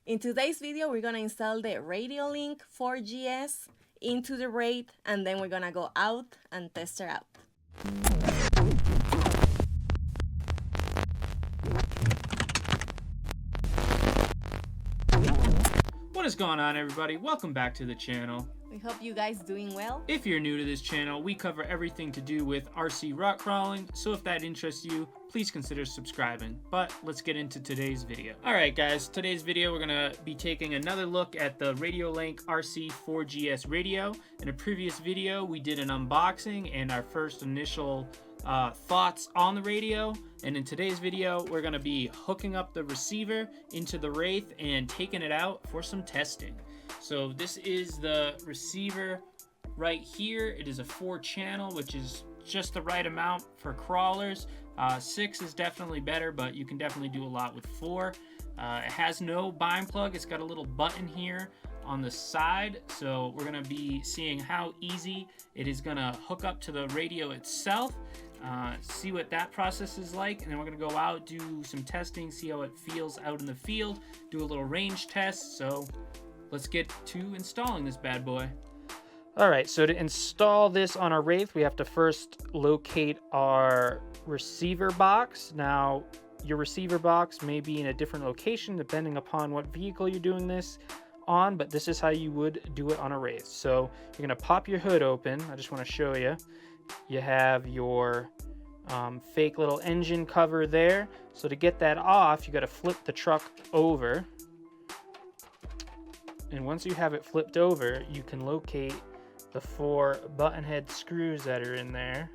In today's video, we're gonna install the RadioLink 4GS into the Wraith, and then we're gonna go out and test her out. What is going on, everybody? Welcome back to the channel. We hope you guys doing well. If you're new to this channel, we cover everything to do with RC rock crawling, so if that interests you, please consider subscribing. But let's get into today's video. Alright guys, today's video we're going to be taking another look at the RadioLink RC4GS radio. In a previous video we did an unboxing and our first initial thoughts on the radio, and in today's video we're going to be hooking up the receiver into the Wraith and taking it out for some testing. So this is the receiver right here. It is a 4-channel, which is just the right amount for crawlers. 6 is definitely better, but you can definitely do a lot with 4. It has no bind plug. It's got a little button here on the side, so we're going to be seeing how easy it is going to hook up to the radio itself, see what that process is like, and then we're going to go out, do some testing, see how it feels out in the field, do a little range test. So let's get to installing this bad boy. Alright, so to install this on our Wraith, we have to first locate our receiver box. Now, your receiver box may be in a different location depending upon what vehicle you're doing this on, but this is how you would do it on a Wraith. So you're going to pop your hood open. I just want to show you. You have your fake little engine cover there. So to get that off, you got to flip the truck over. And once you have it flipped over, you can locate the 4 button head screws that are in there.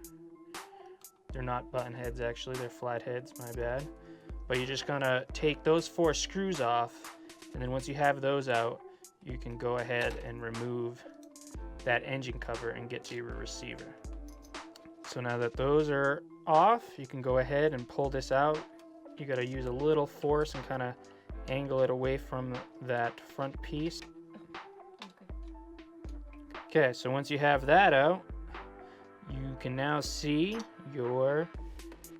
They're not button heads actually, they're flat heads, my bad. But you're just gonna take those 4 screws off, and then once you have those out, you can go ahead and remove that engine cover and get to your receiver. So now that those are off, you can go ahead and pull this out. You gotta use a little force and kind of angle it away from that front piece. Okay, so once you have that out, you can now see your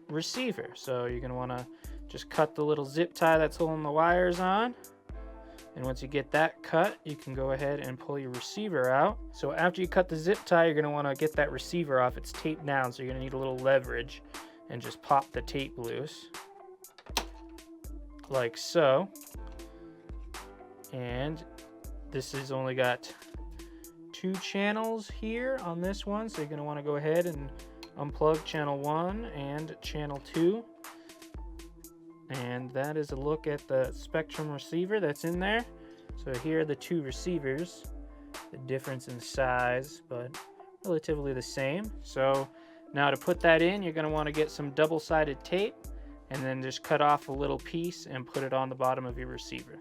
receiver. So you're going to want to just cut the little zip tie that's holding the wires on. And once you get that cut, you can go ahead and pull your receiver out. So after you cut the zip tie, you're going to want to get that receiver off. It's taped down, so you're going to need a little leverage and just pop the tape loose. Like so. And this has only got 2 channels here on this one, so you're going to want to go ahead and unplug channel 1 and channel 2. And that is a look at the Spectrum receiver that's in there. So here are the 2 receivers. The difference in size, but relatively the same. So now to put that in, you're going to want to get some double-sided tape and then just cut off a little piece and put it on the bottom of your receiver.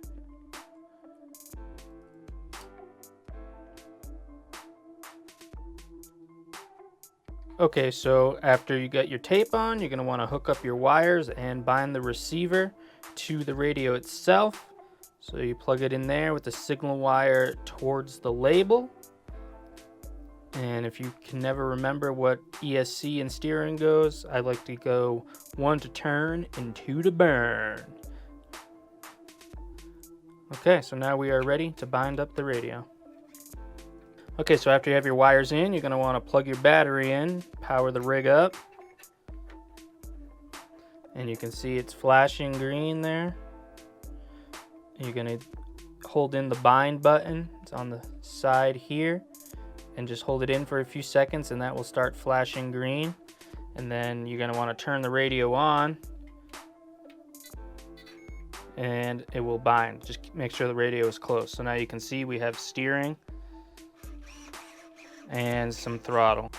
Okay, so after you got your tape on, you're going to want to hook up your wires and bind the receiver to the radio itself. So you plug it in there with the signal wire towards the label. And if you can never remember what ESC and steering goes, I like to go 1 to turn and 2 to burn. Okay, so now we are ready to bind up the radio. Okay, so after you have your wires in, you're going to want to plug your battery in, power the rig up. And you can see it's flashing green there. You're going to hold in the bind button. It's on the side here. And just hold it in for a few seconds and that will start flashing green. And then you're going to want to turn the radio on. And it will bind. Just make sure the radio is closed. So now you can see we have steering and some throttle.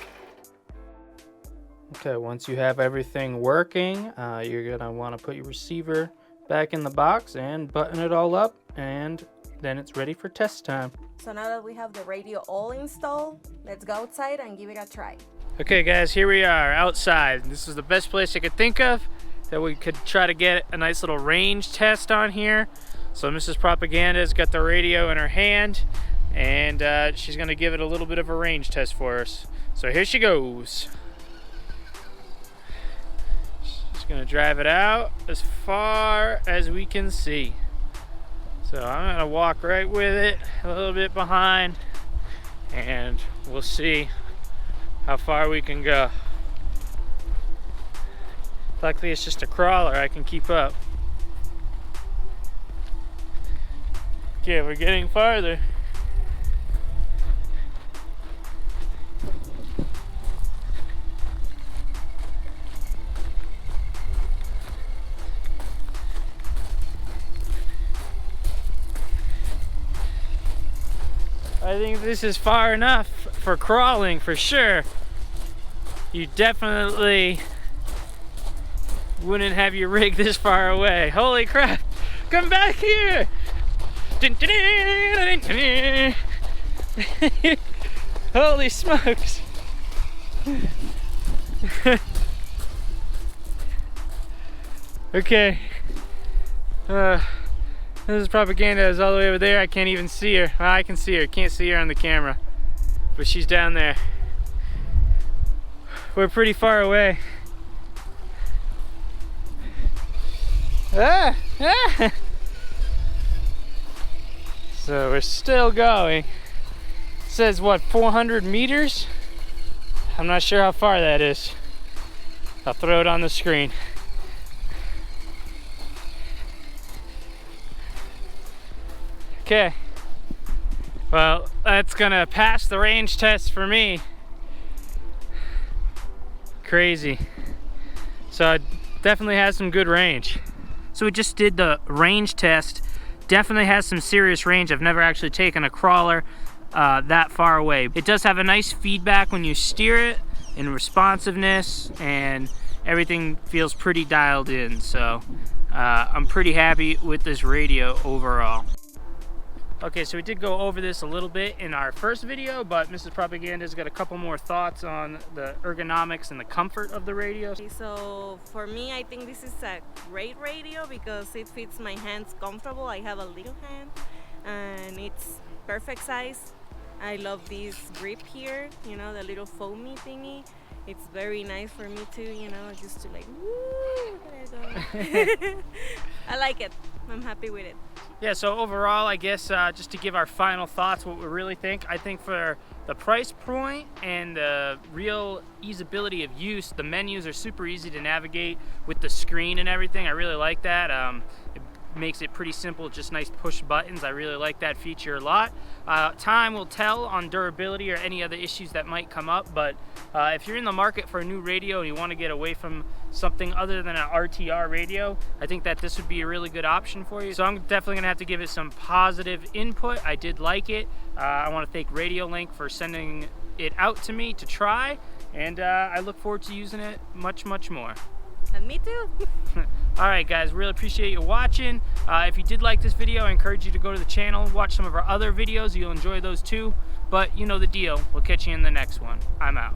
Okay, once you have everything working, you're gonna want to put your receiver back in the box and button it all up, and then it's ready for test time. So now that we have the radio all installed, let's go outside and give it a try. Okay guys, here we are outside. This is the best place I could think of that we could try to get a nice little range test on here. So Mrs. Propaganda's got the radio in her hand, and she's going to give it a little bit of a range test for us. So here she goes. She's going to drive it out as far as we can see. So I'm gonna walk right with it, a little bit behind, and we'll see how far we can go. Luckily it's just a crawler, I can keep up. Okay, we're getting farther. I think this is far enough for crawling for sure. You definitely wouldn't have your rig this far away. Holy crap! Come back here! Holy smokes! Okay. This is Propaganda is all the way over there. I can't even see her. Well, I can see her. Can't see her on the camera. But she's down there. We're pretty far away. Ah! Ah! So we're still going. It says what, 400 meters? I'm not sure how far that is. I'll throw it on the screen. Okay, well, that's gonna pass the range test for me. Crazy. So it definitely has some good range. So we just did the range test. Definitely has some serious range. I've never actually taken a crawler that far away. It does have a nice feedback when you steer it, and responsiveness, and everything feels pretty dialed in. So I'm pretty happy with this radio overall. Okay, so we did go over this a little bit in our first video, but Mrs. Propaganda's got a couple more thoughts on the ergonomics and the comfort of the radio. So for me, I think this is a great radio because it fits my hands comfortable. I have a little hand and it's perfect size. I love this grip here, you know, the little foamy thingy. It's very nice for me too, you know, just to like, woo, there you go. I like it. I'm happy with it. Yeah, so overall, I guess just to give our final thoughts, what we really think, I think for the price point and the real easeability of use, the menus are super easy to navigate with the screen and everything. I really like that. It makes it pretty simple, just nice push buttons. I really like that feature a lot. Time will tell on durability or any other issues that might come up, but if you're in the market for a new radio and you want to get away from something other than an RTR radio, I think that this would be a really good option for you. So I'm definitely gonna have to give it some positive input. I did like it. I want to thank RadioLink for sending it out to me to try, and I look forward to using it much more. And me too. Alright guys, really appreciate you watching. If you did like this video, I encourage you to go to the channel, watch some of our other videos. You'll enjoy those too. But you know the deal. We'll catch you in the next one. I'm out.